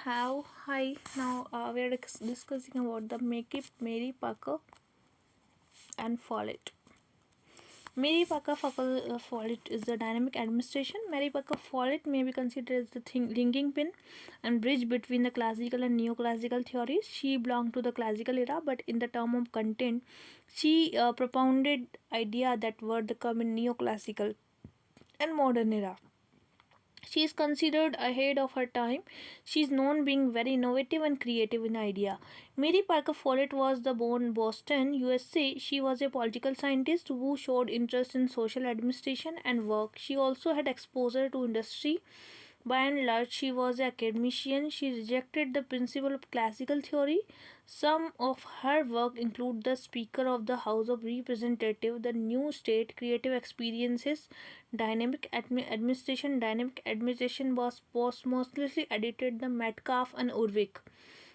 How hi now we are discussing about the Make It Mary Parker and Follett. Mary Parker Follett is the dynamic administration. Mary Parker Follett may be considered as the linking pin and bridge between the classical and neoclassical theories. She belonged to the classical era, but in the term of content, she propounded ideas that were the common neoclassical and modern era. She is considered ahead of her time. She is known being very innovative and creative in idea. Mary Parker Follett was the born Boston, USA. She was a political scientist who showed interest in social administration and work. She also had exposure to industry. By and large, she was an academician. She rejected the principle of classical theory. Some of her work include the Speaker of the House of Representatives, the New State, Creative Experiences, Dynamic Administration. Dynamic Administration was posthumously edited the Metcalfe and Urwick.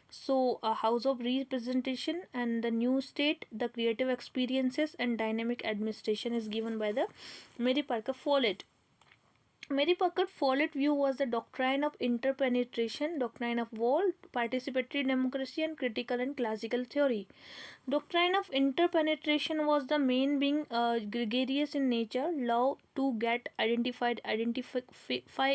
So, a House of Representation and the New State, the Creative Experiences, and Dynamic Administration is given by the Mary Parker Follett. Mary Parker Follett's view was the doctrine of interpenetration, doctrine of war, participatory democracy, and critical and classical theory. Doctrine of interpenetration was the main being gregarious in nature, love to get identify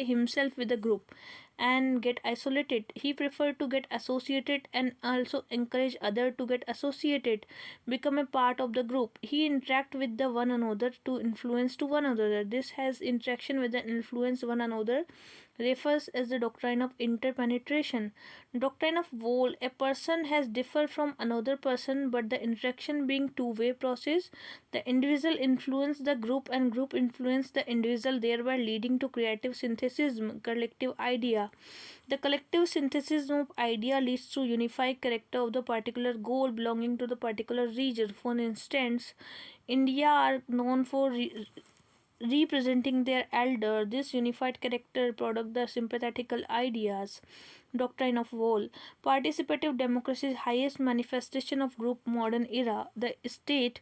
himself with a group and get isolated. He preferred to get associated and also encourage other to get associated, become a part of the group. He interact with the one another to influence to one another. This has interaction with the influence one another refers as the doctrine of interpenetration. Doctrine of whole, a person has differed from another person, but the interaction being two-way process, the individual influence the group and group influence the individual, thereby leading to creative synthesis, collective idea. The collective synthesis of idea leads to unified character of the particular goal belonging to the particular region. For instance, India are known for representing their elder. This unified character product the sympathetical ideas. Doctrine of whole. Participative democracy is highest manifestation of group modern era. The state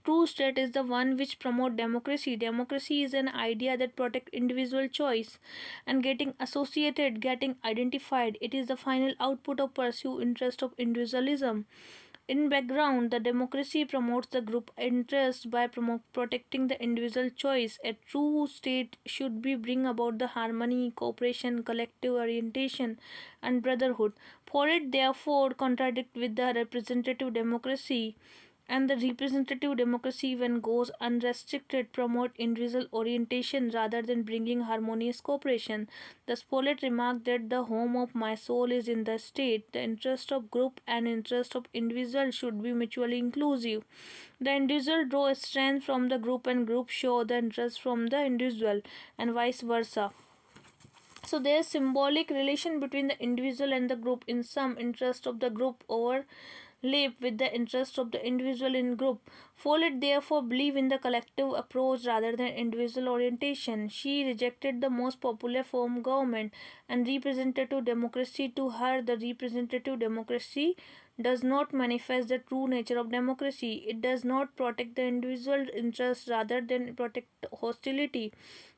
True state is the one which promote democracy. Democracy is an idea that protect individual choice and getting associated, getting identified. It is the final output of pursue interest of individualism. In background, the democracy promotes the group interest by protecting the individual choice. A true state should be bring about the harmony, cooperation, collective orientation, and brotherhood. For it, therefore, contradict with the representative democracy and the representative democracy when goes unrestricted promote individual orientation rather than bringing harmonious cooperation. The Follett remarked that the home of my soul is in the state. The interest of group and interest of individual should be mutually inclusive. The individual draw strength from the group and group show the interest from the individual and vice versa. So there is symbolic relation between the individual and the group. In some, interest of the group overlap with the interest of the individual in group. Follett therefore believed in the collective approach rather than individual orientation. She rejected the most popular form government and representative democracy. To her, the representative democracy does not manifest the true nature of democracy. It does not protect the individual interest rather than protect hostility,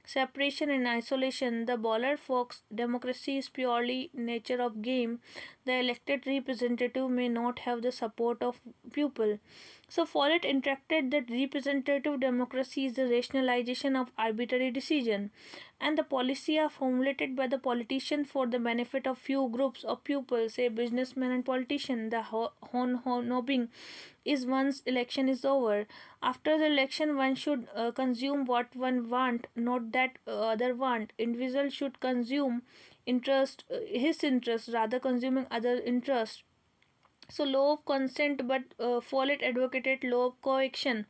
separation and isolation. The Bollard Fox democracy is purely nature of game. The elected representative may not have the support of people. So Follett interacted that representative democracy is the rationalization of arbitrary decision, and the policy are formulated by the politician for the benefit of few groups of people, say businessmen and politicians. The honobbing is once election is over. After the election, one should consume what one want, not that other want. Individual should consume his interest, rather consuming other interest. So law of consent, but Follett advocated law of coaction.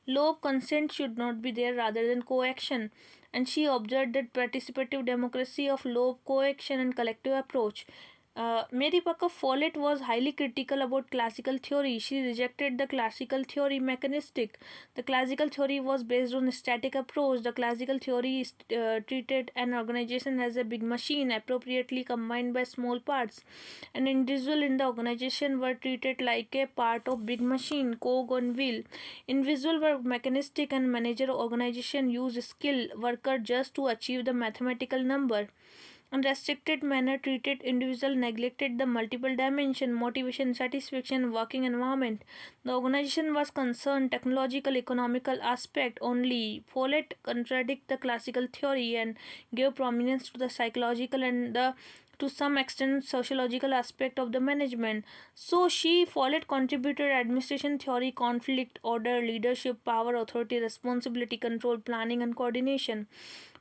Law of consent should not be there rather than coaction, and she observed that participative democracy of law of coaction and collective approach. Mary Parker Follett was highly critical about classical theory. She rejected the classical theory mechanistic. The classical theory was based on a static approach. The classical theory treated an organization as a big machine appropriately combined by small parts. An individual in the organization were treated like a part of big machine, cog on wheel. Individual were mechanistic and manager organization use skill worker just to achieve the mathematical number. Unrestricted manner treated individual neglected the multiple dimension, motivation, satisfaction, working environment. The organization was concerned technological, economical aspect only. Follett contradict the classical theory and gave prominence to the psychological and the to some extent sociological aspect of the management. So she Follett contributed administration theory, conflict, order, leadership, power, authority, responsibility, control, planning, and coordination.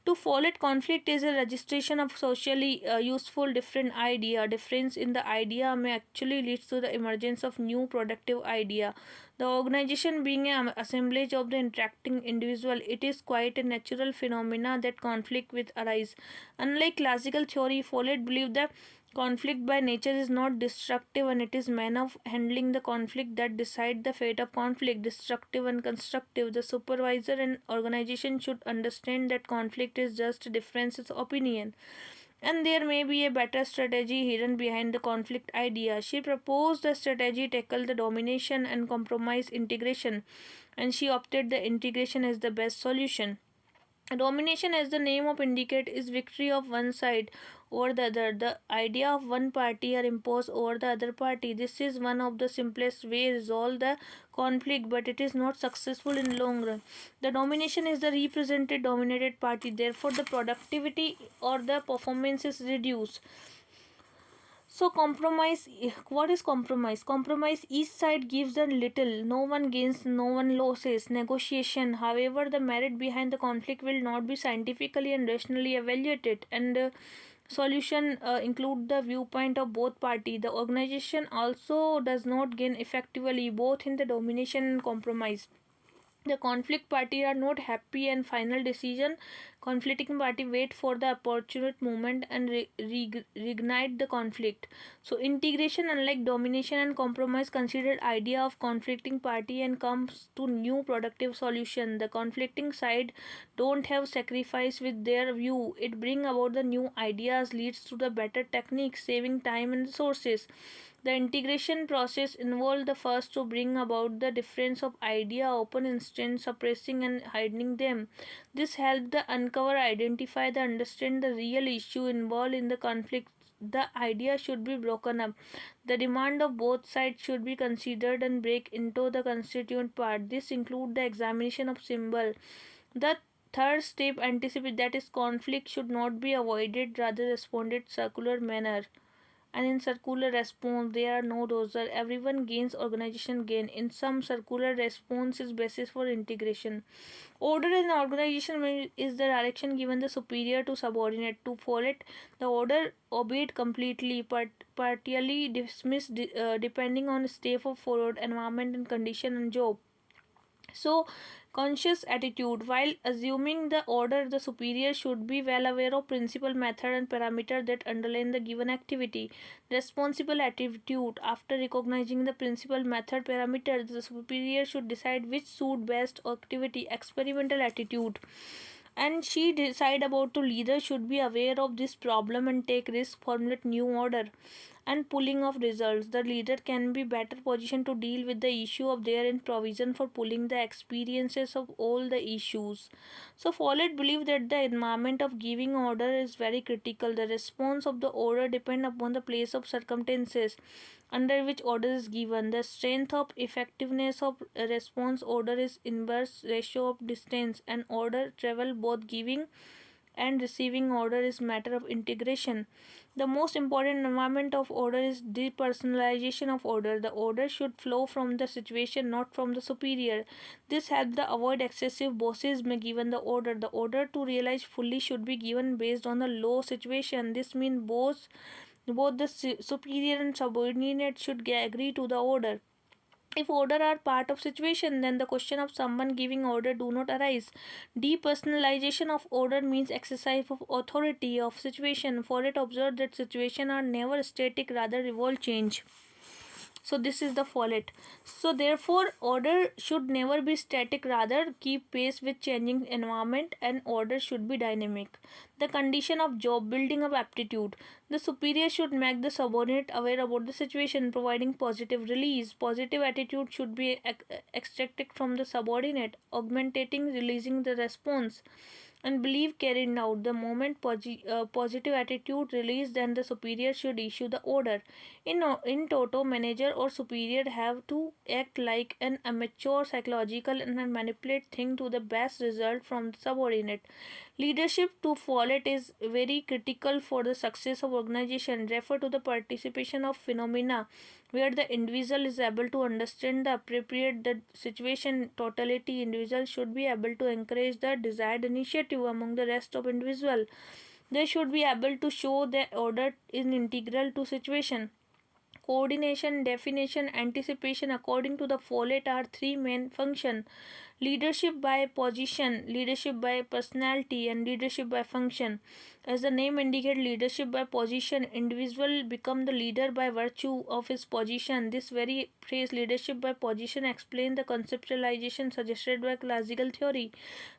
To Follett, conflict is a registration of socially useful different idea. Difference in the idea may actually lead to the emergence of new productive idea. The organization being an assemblage of the interacting individual, it is quite a natural phenomena that conflict with arise. Unlike classical theory, Follett believed that conflict by nature is not destructive, and it is manner of handling the conflict that decide the fate of conflict, destructive and constructive. The supervisor and organization should understand that conflict is just differences of opinion, and there may be a better strategy hidden behind the conflict idea. She proposed a strategy tackle the domination and compromise integration, and she opted the integration as the best solution. Domination, as the name of indicate, is victory of one side over the other. The idea of one party are imposed over the other party. This is one of the simplest way resolve the conflict, but it is not successful in long run. The domination is the represented dominated party. Therefore, the productivity or the performance is reduced. So compromise, what is compromise? Compromise, each side gives a little, no one gains, no one loses. Negotiation, however, the merit behind the conflict will not be scientifically and rationally evaluated, and solution include the viewpoint of both parties. The organization also does not gain effectively both in the domination and compromise. The conflict party are not happy and final decision. Conflicting party wait for the opportune moment and reignite the conflict. So integration, unlike domination and compromise, considered idea of conflicting party and comes to new productive solution. The conflicting side don't have sacrifice with their view. It bring about the new ideas, leads to the better techniques, saving time and resources. The integration process involved the first to bring about the difference of idea, open instead suppressing and hiding them. This helped the uncover, identify, the understand the real issue involved in the conflict. The idea should be broken up. The demand of both sides should be considered and break into the constituent part. This include the examination of symbol. The third step anticipate, that is conflict should not be avoided, rather responded circular manner. And in circular response there are no dozer, everyone gains, organization gain. In some, circular response is basis for integration. Order in the organization is the direction given the superior to subordinate. To follow it, the order obeyed completely, but partially dismissed, depending on state of followed, environment and condition and job. So, conscious attitude. While assuming the order, the superior should be well aware of principle, method, and parameter that underlie the given activity. Responsible attitude. After recognizing the principle, method, parameter, the superior should decide which suit best activity. Experimental attitude, and she decide about to leader should be aware of this problem and take risk, formulate new order. And pulling of results, the leader can be better positioned to deal with the issue of their in provision for pulling the experiences of all the issues. So Follett believed that the environment of giving order is very critical. The response of the order depend upon the place of circumstances under which order is given. The strength of effectiveness of a response order is inverse ratio of distance and order travel. Both giving and receiving order is matter of integration. The most important environment of order is depersonalization of order. The order should flow from the situation, not from the superior. This helps the avoid excessive bosses may given the order. The order to realize fully should be given based on the low situation. This means both the superior and subordinate should agree to the order. If order are part of situation, then the question of someone giving order do not arise. Depersonalization of order means exercise of authority of situation. For it, observe that situation are never static, rather revolve change. So this is the Follett. So therefore order should never be static, rather keep pace with changing environment, and order should be dynamic. The condition of job, building of aptitude. The superior should make the subordinate aware about the situation, providing positive release. Positive attitude should be extracted from the subordinate, augmentating, releasing the response. and believe carried out. The moment positive attitude released, then the superior should issue the order. In toto, manager or superior have to act like an amateur psychological and manipulate thing to the best result from the subordinate. Leadership to follow it is very critical for the success of organization. Refer to the participation of phenomena where the individual is able to understand the appropriate the situation totality. Individual should be able to encourage the desired initiative among the rest of individual. They should be able to show the order is integral to situation. Coordination, definition, anticipation according to the Follett are three main functions: leadership by position, leadership by personality, and leadership by function. As the name indicates, leadership by position, individual become the leader by virtue of his position. This very phrase leadership by position explains the conceptualization suggested by classical theory.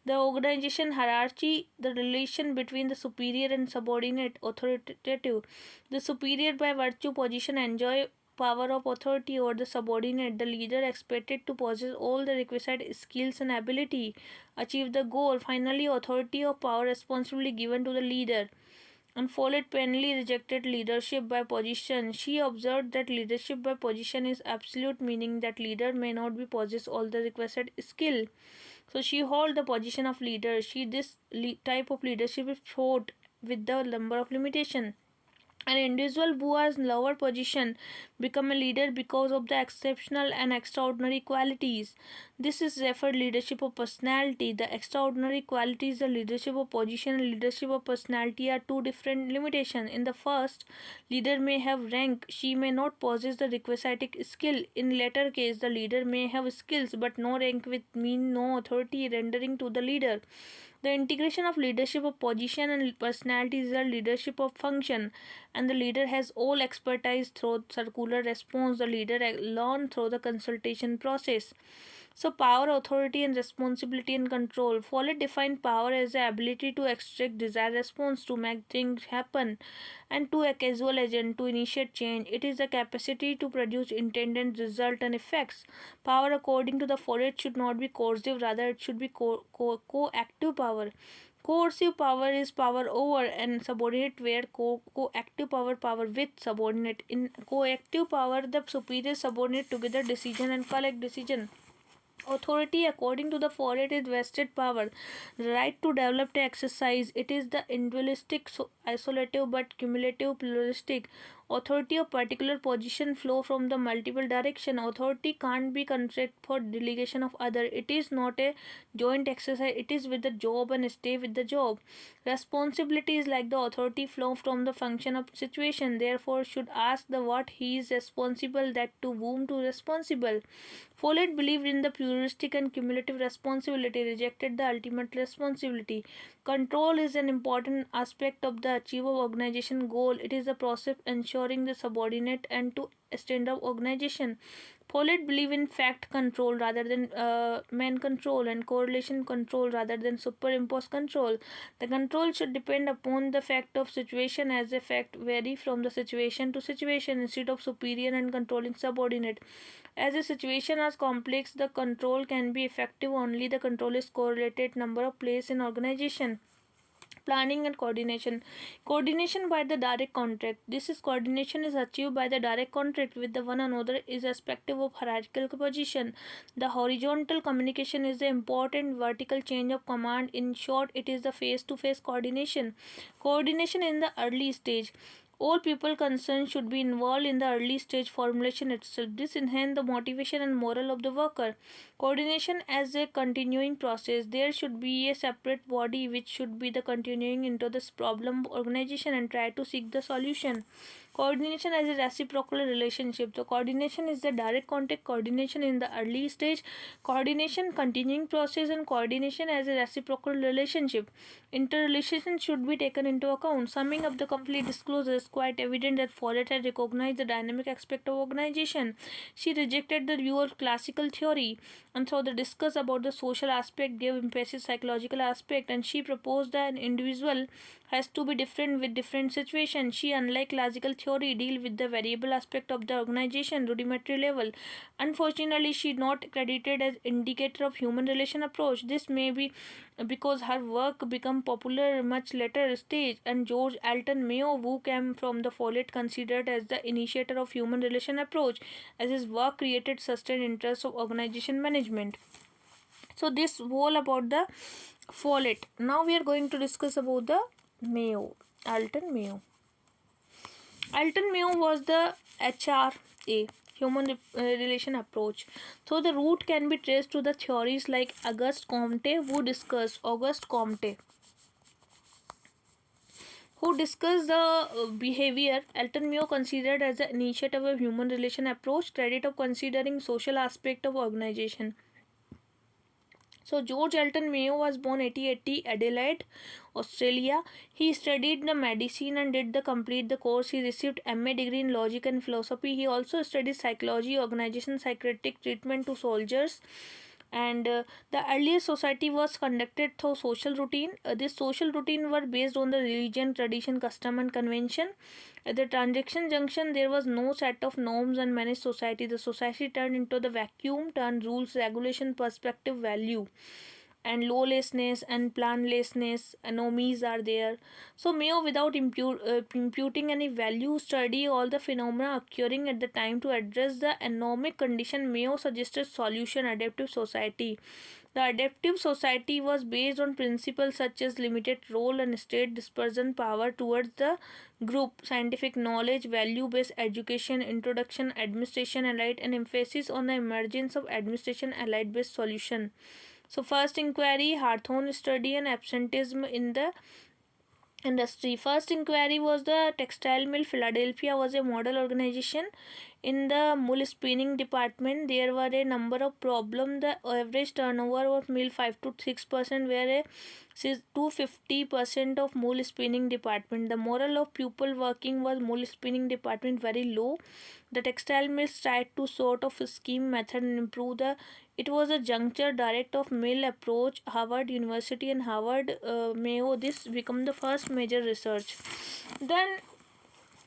The organization hierarchy, the relation between the superior and subordinate, authoritative. The superior by virtue position enjoy power of authority over the subordinate. The leader expected to possess all the requisite skills and ability, achieve the goal. Finally, authority or power responsibly given to the leader. And Follett plainly rejected leadership by position. She observed that leadership by position is absolute, meaning that leader may not be possess all the requisite skill. So she hold the position of leader. This type of leadership is fraught with the number of limitation. An individual who has lower position become a leader because of the exceptional and extraordinary qualities. This is referred leadership of personality. The extraordinary qualities, the leadership of position and leadership of personality are two different limitations. In the first, leader may have rank, she may not possess the requisite skill. In latter case, the leader may have skills but no rank, with mean no authority rendering to the leader. The integration of leadership of position and personality is a leadership of function, and the leader has all expertise through circular response. The leader learn through the consultation process. So power, authority, and responsibility and control. Follett defined power as the ability to extract desired response, to make things happen, and to a causal agent to initiate change. It is the capacity to produce intended result and effects. Power, according to the Follett, should not be coercive, rather it should be coactive power. Coercive power is power over and subordinate, where coactive power with subordinate. In coactive power, the superior subordinate together decision and collect decision. Authority, according to the Follett, is vested power, the right to develop to exercise. It is the individualistic, isolative but cumulative pluralistic. Authority of particular position flow from the multiple direction. Authority can't be contract for delegation of other. It is not a joint exercise. It is with the job and stay with the job. Responsibility is like the authority flow from the function of situation. Therefore, should ask the what he is responsible, that to whom to responsible. Follett believed in the pluralistic and cumulative responsibility, rejected the ultimate responsibility. Control is an important aspect of the achieve of organization goal. It is the process ensuring the subordinate and to extend of organization. Follett believed in fact control rather than man control, and correlation control rather than superimposed control. The control should depend upon the fact of situation, as the fact vary from the situation to situation instead of superior and controlling subordinate. As the situation is complex, the control can be effective only the control is correlated number of place in organization. Planning and coordination. Coordination by the direct contact. This is coordination is achieved by the direct contact with the one another irrespective of hierarchical position. The horizontal communication is the important vertical change of command. In short, it is the face-to-face coordination. Coordination in the early stage. All people concerned should be involved in the early stage formulation itself. This enhances the motivation and morale of the worker. Coordination as a continuing process. There should be a separate body which should be the continuing into this problem organization and try to seek the solution. Coordination as a reciprocal relationship. So coordination is the direct contact, coordination in the early stage, coordination continuing process, and coordination as a reciprocal relationship. Interrelation should be taken into account. Summing up the complete disclosure, is quite evident that Follett had recognized the dynamic aspect of organization. She rejected the view of classical theory, and so the discuss about the social aspect gave emphasis psychological aspect, and she proposed that an individual has to be different with different situations. She, unlike classical theory, deal with the variable aspect of the organization rudimentary level. Unfortunately, she not credited as indicator of human relation approach. This may be because her work became popular much later stage. And George Elton Mayo, who came from the Follett, considered as the initiator of human relation approach, as his work created sustained interest of organization management. So this whole about the Follett. Now we are going to discuss about the Mayo, Elton Mayo. Elton Mayo was the HRA, human relation approach. So the root can be traced to the theories like Auguste Comte, who discussed the behavior. Elton Mayo considered as the initiator of a human relation approach, credit of considering social aspect of organization. So George Elton Mayo was born 1880 Adelaide, Australia. He studied the medicine and did the complete the course. He received MA degree in logic and philosophy. He also studied psychology, organization, psychiatric treatment to soldiers. And the earliest society was conducted through social routine. This social routine were based on the religion, tradition, custom, and convention. At the transaction junction, there was no set of norms and managed society. The society turned into the vacuum, turned rules, regulation, perspective, value, and lawlessness and planlessness anomalies are there. So Mayo, without imputing any value, study all the phenomena occurring at the time to address the anomic condition. Mayo suggested solution: adaptive society. The adaptive society was based on principles such as limited role and state dispersion power towards the group, scientific knowledge, value-based education, introduction, administration allied, and emphasis on the emergence of administration allied-based solution. So first inquiry, Hawthorne study, and absenteeism in the industry. First inquiry was the textile mill. Philadelphia was a model organization. In the wool spinning department, there were a number of problems. The average turnover of mill 5 to 6%, where a 250% of wool spinning department. The moral of pupil working was wool spinning department very low. The textile mills tried to sort of scheme method and improve the. It was a juncture direct of mill approach. Harvard University and Harvard Mayo. This became the first major research. Then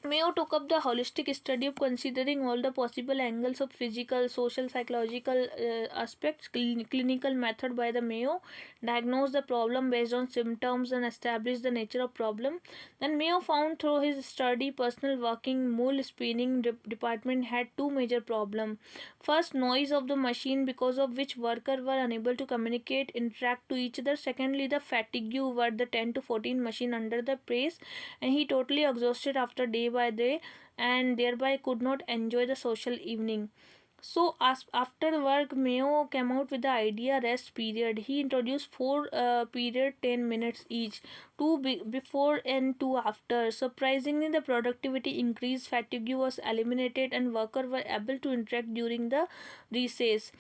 Mayo took up the holistic study of considering all the possible angles of physical, social, psychological aspects. Clinical method by the Mayo diagnosed the problem based on symptoms and established the nature of problem. Then Mayo found through his study personal working wool spinning department had two major problems. First, noise of the machine, because of which workers were unable to communicate, interact to each other. Secondly, the fatigue were the 10 to 14 machine under the press, and he totally exhausted after day by day, and thereby could not enjoy the social evening. So after work, Mayo came out with the idea rest period. He introduced four period 10 minutes each, two before and two after. Surprisingly, the productivity increased, fatigue was eliminated, and workers were able to interact during the recess.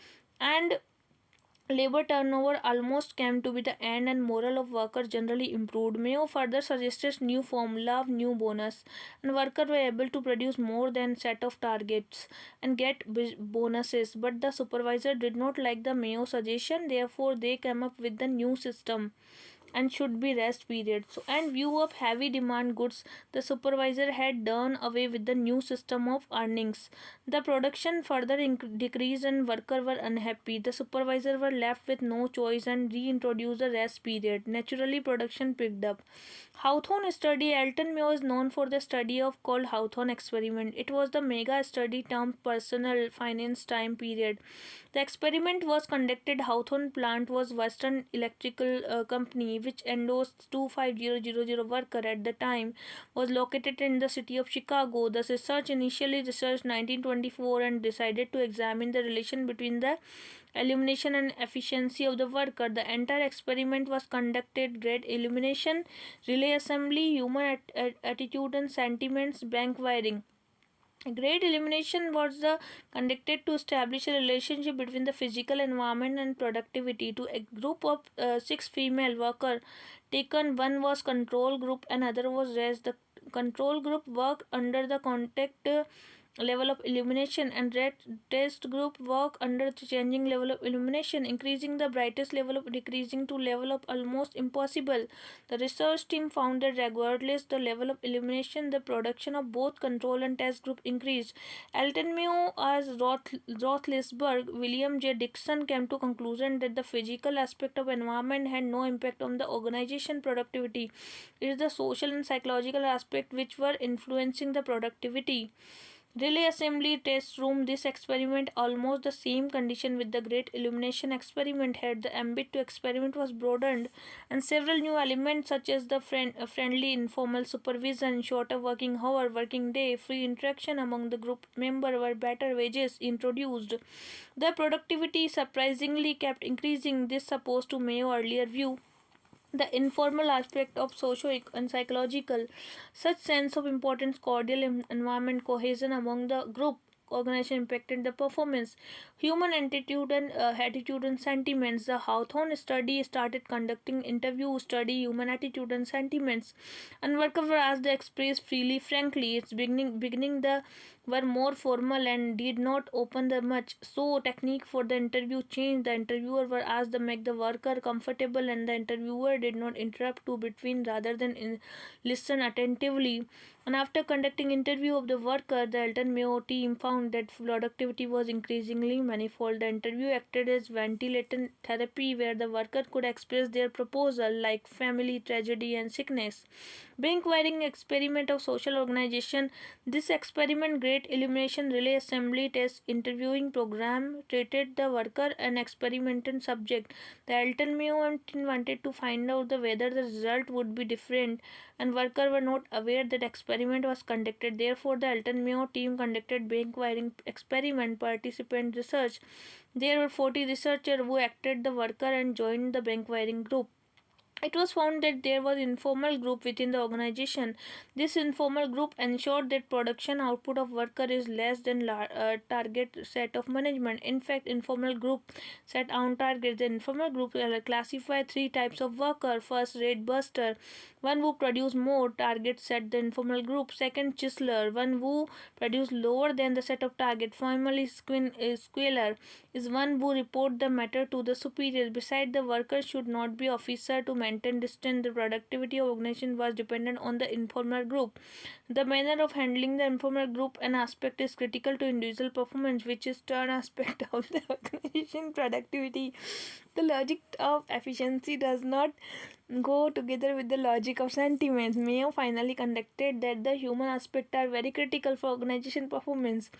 And labor turnover almost came to be the end, and morale of workers generally improved. Mayo further suggested new formula of new bonus, and workers were able to produce more than set of targets and get bonuses. But the supervisor did not like the Mayo suggestion, therefore they came up with the new system and should be rest period. So, and view of heavy demand goods, the supervisor had done away with the new system of earnings. The production further decreased and workers were unhappy. The supervisor were left with no choice and reintroduced the rest period. Naturally, production picked up. Hawthorne study. Elton Mayo is known for the study of called Hawthorne Experiment. It was the mega study termed personal finance time period. The experiment was conducted. Hawthorne plant was Western Electrical Company, which endorsed 25000 worker at the time, was located in the city of Chicago. The research initially researched 1924 and decided to examine the relation between the illumination and efficiency of the worker. The entire experiment was conducted: grade illumination, relay assembly, human attitude and sentiments, bank wiring. Great illumination was conducted to establish a relationship between the physical environment and productivity. To a group of 6 female workers taken, one was control group and other was rest. The control group worked under the contact level of illumination, and red test group work under the changing level of illumination, increasing the brightest level of decreasing to level of almost impossible. The research team found that regardless the level of illumination, the production of both control and test group increased. Elton Mayo as Roethlisberg, William J. Dixon came to conclusion that the physical aspect of environment had no impact on the organization productivity. It is the social and psychological aspect which were influencing the productivity. Relay assembly test room. This experiment, almost the same condition with the great illumination experiment, had the ambit to experiment was broadened, and several new elements such as the friendly informal supervision, shorter working hour, working day, free interaction among the group member were better wages introduced. The productivity surprisingly kept increasing. This opposed to Mayo earlier view. The informal aspect of socio and psychological, such sense of importance, cordial environment, cohesion among the group organization impacted the performance. Human attitude and sentiments. The Hawthorne study started conducting interviews, study human attitude and sentiments, and workers were asked to express freely, frankly. Its beginning the were more formal and did not open the much. So technique for the interview changed. The interviewer were asked to make the worker comfortable, and the interviewer did not interrupt to between rather than listen attentively. And after conducting interview of the worker, the Elton Mayo team found that productivity was increasingly manifold. The interview acted as ventilation therapy, where the worker could express their proposal like family, tragedy, and sickness. Bank wiring experiment of social organization. This experiment, great illumination relay assembly test interviewing program, treated the worker and experimental subject. The Elton Mayo team wanted to find out whether the result would be different, and workers were not aware that experiment was conducted. Therefore, the Elton Mayo team conducted bank wiring experiment participant research. There were 40 researchers who acted the worker and joined the bank wiring group. It was found that there was informal group within the organization. This informal group ensured that production output of worker is less than target set of management. In fact, informal group set on target. The informal group classify three types of worker. First, rate buster, one who produce more target set the informal group. Second, chiseler, one who produce lower than the set of target. Finally, squealer is one who report the matter to the superior. Besides, the worker should not be officer to maintain distance. The productivity of organization was dependent on the informal group. The manner of handling the informal group and aspect is critical to individual performance, which is turn aspect of the organization productivity. The logic of efficiency does not go together with the logic of sentiments. Mayo finally conducted that the human aspects are very critical for organization performance.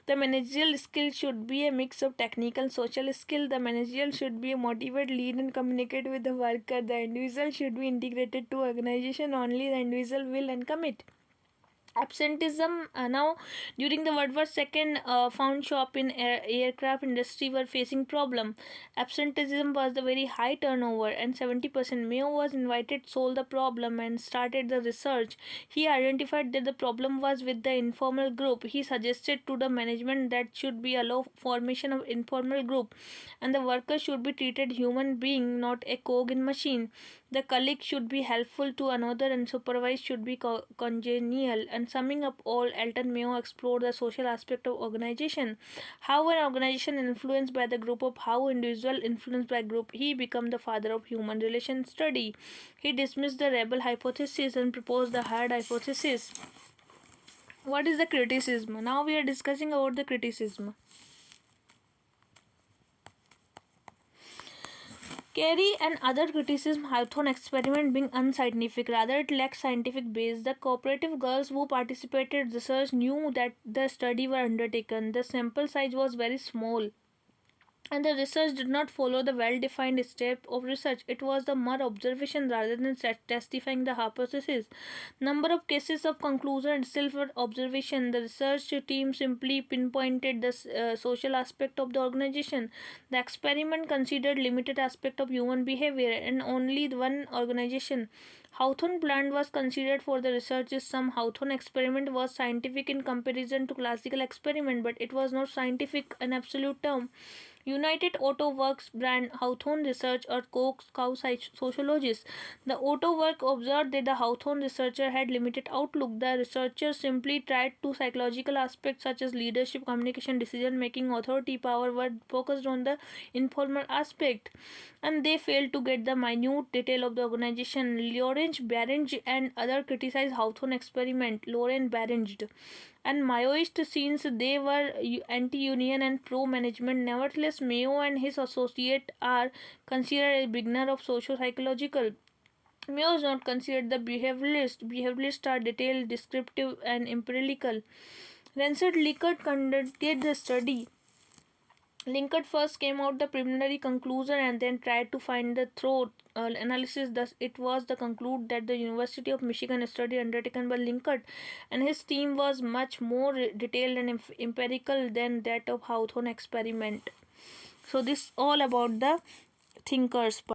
The managerial skill should be a mix of technical and social skill. The managerial should be a motivate, lead, and communicate with the worker. The individual should be integrated to organization. Only the individual will and commit. Absenteeism. Now during the World War II, found shop in aircraft industry were facing problem. Absenteeism was the very high turnover, and 70%. Mayo was invited solve the problem and started the research. He identified that the problem was with the informal group. He suggested to the management that should be allow formation of informal group, and the workers should be treated human being, not a cog in machine. The colleague should be helpful to another, and supervise should be congenial. And summing up all, Elton Mayo explored the social aspect of organization. How an organization influenced by the group of how individual influenced by group. He became the father of human relation study. He dismissed the rebel hypothesis and proposed the hard hypothesis. What is the criticism? Now we are discussing about the criticism. Carey and other criticism Hawthorne experiment being unscientific, rather it lacks scientific base. The cooperative girls who participated research knew that the study were undertaken. The sample size was very small, and the research did not follow the well-defined step of research. It was the mere observation rather than testifying the hypothesis. Number of cases of conclusion itself were observation. The research team simply pinpointed the social aspect of the organization. The experiment considered limited aspect of human behavior and only one organization. Hawthorne plant was considered for the research. Some Hawthorne experiment was scientific in comparison to classical experiment, but it was not scientific in absolute term. United Auto Works brand Hawthorne Research or cow sociologists. The Auto Work observed that the Hawthorne researcher had limited outlook. The researcher simply tried to psychological aspects such as leadership, communication, decision making, authority, power were focused on the informal aspect, and they failed to get the minute detail of the organization. Lawrence Barrenge and other criticized Hawthorne experiment. Lauren Barrenge and Mayoist, since they were anti-union and pro-management. Nevertheless, Mayo and his associate are considered a beginner of socio-psychological. Mayo is not considered the behavioralist. Behavioralists are detailed, descriptive, and empirical. Rancid Lickert conducted the study. Linkert first came out the preliminary conclusion and then tried to find the through analysis. Thus, it was the conclude that the University of Michigan study undertaken by Linkert and his team was much more detailed and empirical than that of Hawthorne experiment. So, this all about the thinkers part.